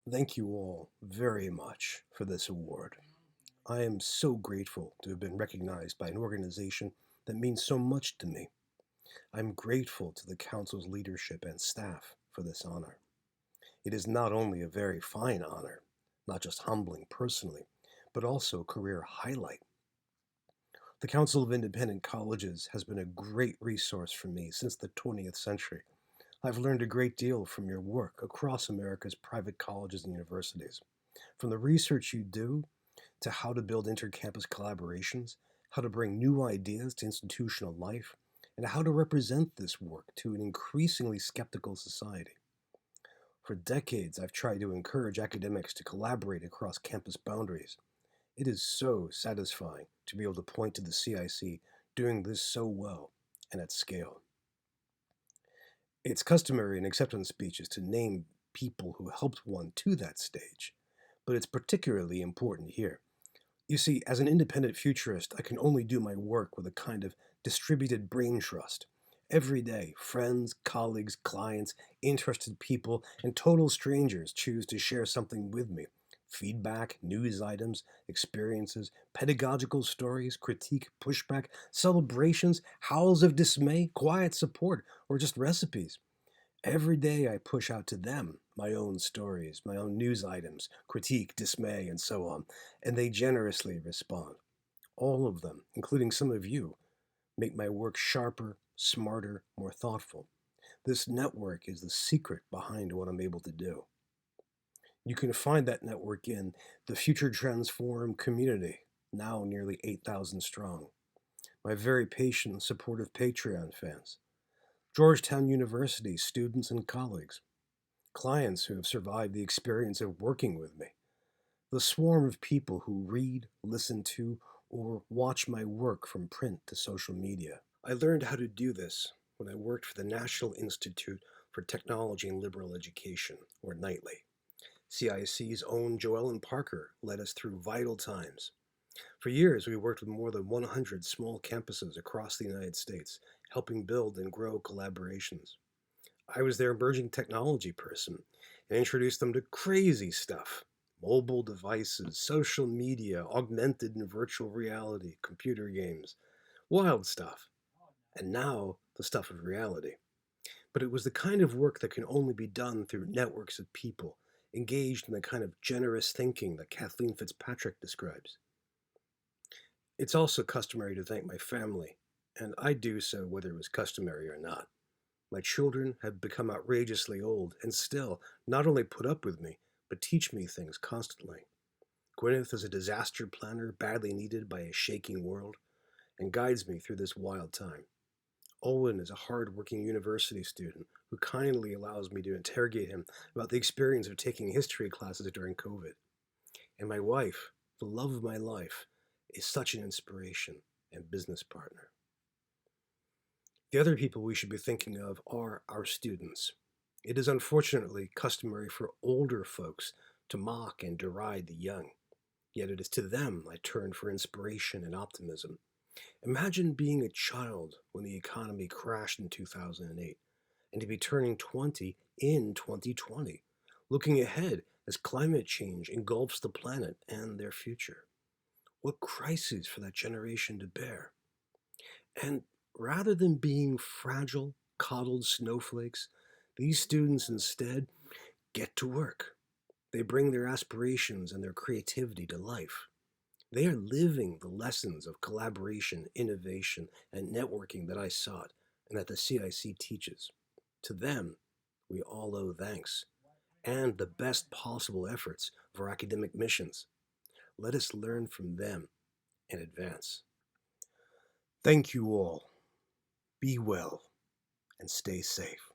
Thank you all very much for this award. I am so grateful to have been recognized by an organization that means so much to me. I'm grateful to the Council's leadership and staff for this honor. It is not only a very fine honor, not just humbling personally, but also a career highlight. The Council of Independent Colleges has been a great resource for me since the 20th century. I've learned a great deal from your work across America's private colleges and universities. From the research you do to how to build intercampus collaborations, how to bring new ideas to institutional life, and how to represent this work to an increasingly skeptical society. For decades, I've tried to encourage academics to collaborate across campus boundaries. It is so satisfying to be able to point to the CIC doing this so well and at scale. It's customary in acceptance speeches to name people who helped one to that stage, but it's particularly important here. You see, as an independent futurist, I can only do my work with a kind of distributed brain trust. Every day, friends, colleagues, clients, interested people, and total strangers choose to share something with me. Feedback, news items, experiences, pedagogical stories, critique, pushback, celebrations, howls of dismay, quiet support, or just recipes. Every day I push out to them my own stories, my own news items, critique, dismay, and so on, and they generously respond. All of them, including some of you, make my work sharper, smarter, more thoughtful. This network is the secret behind what I'm able to do. You can find that network in the Future Transform community, now nearly 8,000 strong, my very patient and supportive Patreon fans, Georgetown University students and colleagues, clients who have survived the experience of working with me, the swarm of people who read, listen to, or watch my work from print to social media. I learned how to do this when I worked for the National Institute for Technology and Liberal Education, or NITLE. CIC's own Joellen Parker led us through vital times. For years, we worked with more than 100 small campuses across the United States, helping build and grow collaborations. I was their emerging technology person and introduced them to crazy stuff: mobile devices, social media, augmented and virtual reality, computer games, wild stuff. And now, the stuff of reality. But it was the kind of work that can only be done through networks of people engaged in the kind of generous thinking that Kathleen Fitzpatrick describes. It's also customary to thank my family, and I do so whether it was customary or not. My children have become outrageously old and still not only put up with me, but teach me things constantly. Gwyneth is a disaster planner badly needed by a shaking world and guides me through this wild time. Owen is a hard-working university student who kindly allows me to interrogate him about the experience of taking history classes during COVID. And my wife, the love of my life, is such an inspiration and business partner. The other people we should be thinking of are our students. It is unfortunately customary for older folks to mock and deride the young, yet it is to them I turn for inspiration and optimism. Imagine being a child when the economy crashed in 2008 and to be turning 20 in 2020, looking ahead as climate change engulfs the planet and their future. What crises for that generation to bear. And rather than being fragile, coddled snowflakes, these students instead get to work. They bring their aspirations and their creativity to life. They are living the lessons of collaboration, innovation, and networking that I sought and that the CIC teaches. To them, we all owe thanks and the best possible efforts of our academic missions. Let us learn from them and advance. Thank you all. Be well and stay safe.